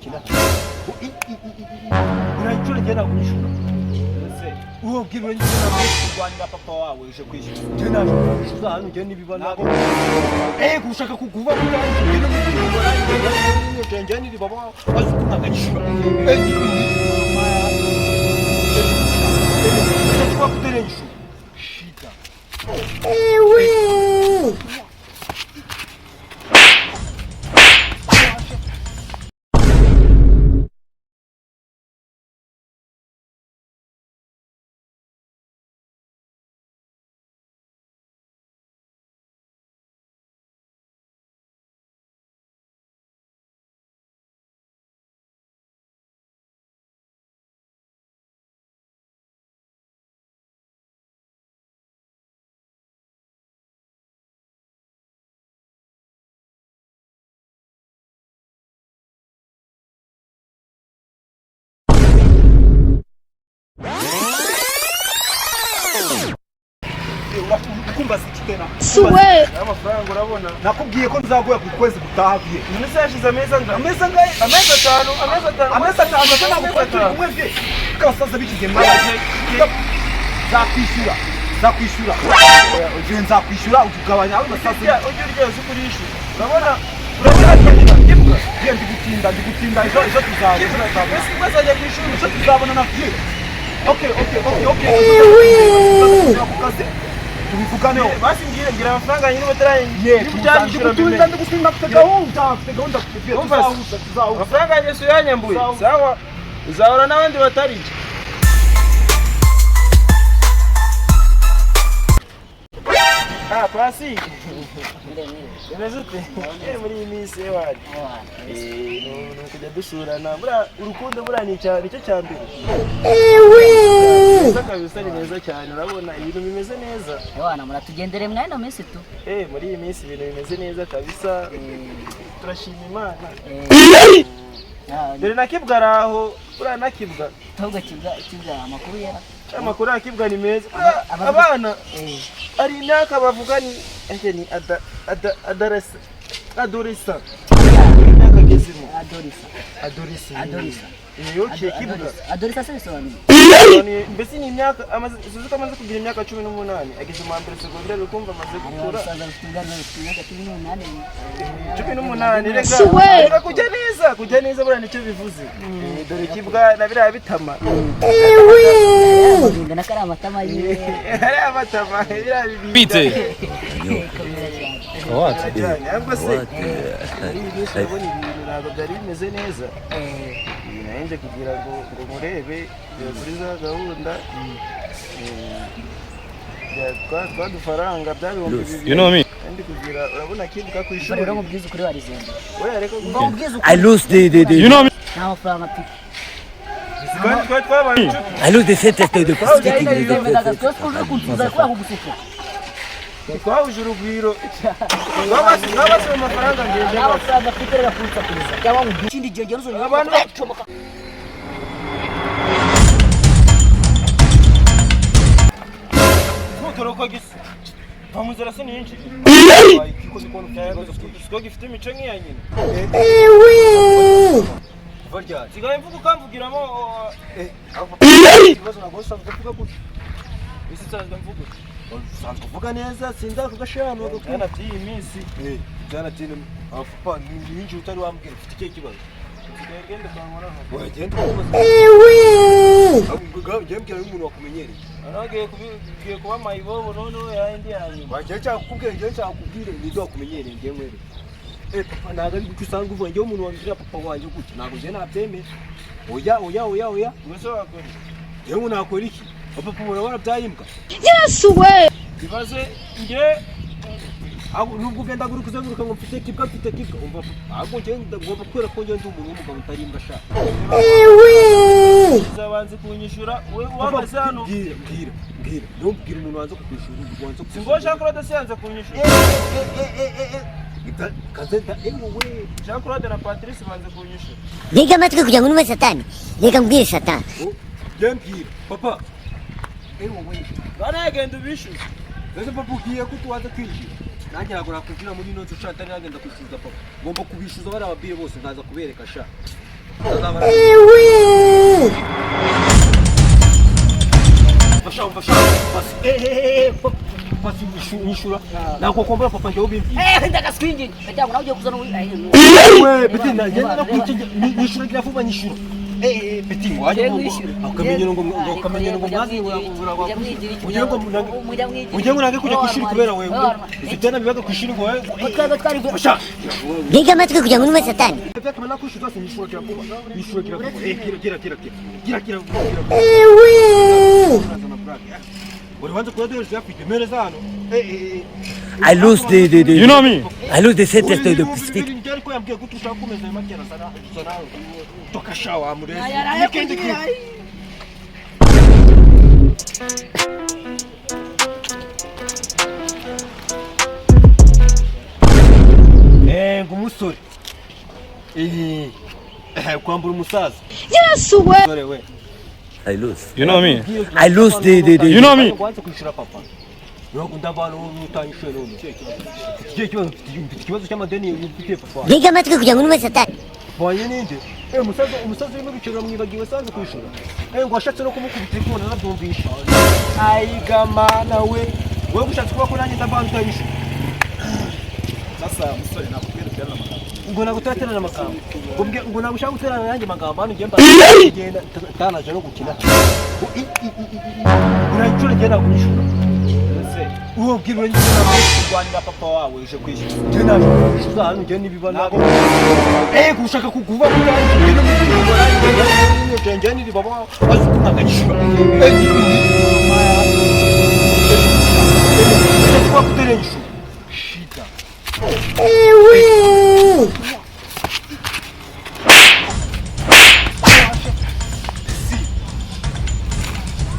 kina urayicura gena kunishura ese uwo bwirwe nyine kurwanira papa wawe uje kwishura tena shuza hano gena ibibana gushaka kuguva kutanze gena mukora ingene njye ni baba azukuna kanyishura kwa kuterenishura shida kumba sikitena suwe amafaranga urabona nakubwiye ko nzaguya ku kwezi gutahagiye none se yashize ameza ngahe ameza 5 zo nagukwetera kumwe kasaza bikize mwaje zakwishyura uje nzakwishura ukugabanya aho masasa uje uryoze kurisha urabona imbwa ndi gutinda ejo tuzawe ese bazajya kwishura ejo tuzabona nakire okay tubivugane basi ngira amafaranga nyine bataraye ndigutinda gahunda amafaranga Yesu yanyambuye sawa uzahora n'abandi batari pasi Emezute muri iminsi y'abandi kujya dusurana urukundo ni cyo cyambere kabisa ni neza cyane urabona ibintu bimeze neza bana muratugendere mwana no minsi tu muri iyi minsi ibintu bimeze neza kabisa turashima Imana dore nakibwa raho nakibwa ahubwo kibwa amakuru yera amakuru akibwa ni meza abana ari imyaka bavuga ni adoresa imyaka gezimo adoresa yokiye kibwa adoresa sesobanura mbese ni imyaka suzuka amaze kugira imyaka 18 ageze mu mbere segondere ukumva amaze gukura 18 rega kujya neza bura nicyo bivuze dore kibwa nabira bitama ngana kara amatama yiwe ari amatama bira bite what ntabwo byari bimeze neza nje kugira ngo murebe kuri za gahunda kwa dufaranga byabihumbi bibiri you know me kandi kugira urabona kibuka ku ishuri rero mubwiza kuri warizende oya reka I lose the you know me nta mafaranga mfite I lose the sentence de twahuje urugwiro twabase mu mafaranga ngenje amafaranga mfite reka kurutsa kuza cyangwa mu kindi gihe geruzo abantu bacomoka toroko gisi bamuzera se nyinshi kikoze ko nufite gifite imico nk'iya nyine varya sigaye mvuga ukamvugiramo ikibazo nagosa kuvuga gute isi cyazwe mvuga sanzwe kuvuga neza sinda kugashano gakana ati iyi minsi jana ati afupa ninji utari wambwira ufite iki kibazo sigagende kwangora ho wagenda gembwira umuntu wakumenyereye aragiye kuba mayibobo none yandi yanyu bagiye cyakubwira ngiye cyakubwira nizo wakumenyereye ngiye mwere papa naga ari gusanga uvuga ngiye umuntu wabwira papa wanje gute nago je nabyeme oya mwese wakora yewe unakora iki papa murabona byayimbwa Yesu we bibaze ngiye nubwo ugenda gurukuzenguruka ngo mfite kibwa umva ahubwo ngiye ngomba kwera ko ngiye ndi umuntu w'umugabo utarimba sha zabanze kunyishura we wamaze hano mbwira ntumbwire umuntu wanze kukwishura ubanze singo Jean Claude siyanze kunyishura kazenda we Jean Claude na Patrice banze kunyishura Lega amatwi kugira ngo numve satani reka mbwire satani mbwira papa we bana yagenda ubishyuza ese papa ugiye ko tuwaza kwinjira nanjye nagura kugira muri ino nzu sha atari nagenda kwishyuza papa ngomba kubishyuza bari ababyeyi bose nkaza kubereka sha Basi nishura. Na kukombea papa ndio bibi. Ndaka swingi. Ndio unaje kuzana wewe beti na jana kuchija nishura kila fuba nishura. Beti waje akamenyero ngo mwazi uje ngo kuja kushiri kubera wewe. Sitana bibaga kushiri ngo wewe. Basha. Liga matiko kuja ngo satani. Peka mana kushira sasa nishura kila fuba. Nishura kila fuba. Kira. Ulianza kueleza yapi demeleza hano. I lose the you know me. I lose the sentence to the speak. Ngari ko yambwiye gutusha kumeza makera sana toka shawa amurezi. Ngumusore. Kwambura umusaza. Yesu we. I lose. You know me. I lose the you know me. Kwanza kushira papa. Yokunda abantu utanyishe none. Kibazo cy'amadeni yifite papa. Liga matiko kuja ngo satani. Boye ninde? Umusaza urimo bicira mwibagiwe sanze kwishura. Ngo ashatse no kumukubita ko narabyumvisha. Ayigama nawe. Wewe gushatse kuba ko nanjye ndabantu utanyishe. Sasa musore nakubwira cyane amagambo. Ngo nagutatera n'amagambo. Ngo nagushaka guterana nanjye amagambo hano ngenda genda tanaje no gukina. Urayicura ngenda kunyishura. Uwo bwirwe nyine kurwanira papa wawe uje kwishyura. Je naje kwishyura hano ngende nibibana. Gushaka kuguva mutanje ngende mu ngende ni baba azukunaganyishura. Kwa kuterenjisha. Shida.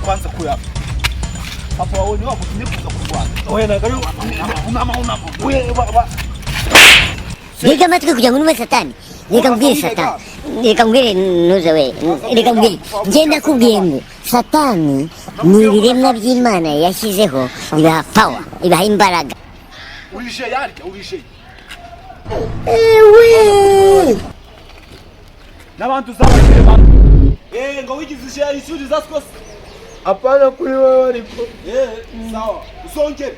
Kwanza kuya papa wao ni wako tunekuza kurwana. Wewe na gari una wewe baba. Liga matiko kuja ngo satani. Liga mbwire nuze we. Liga mbwire. Ngenda kubwiye ngo satani ni ibiremwa by'Imana yashyizeho ibaha power, ibaha imbaraga. Urishe yarike urishe. N'abantu zabakire ba. Ngo wigize ishari isuri zaskose. Hapana kuri wewe ariko. Sawa. Usongere.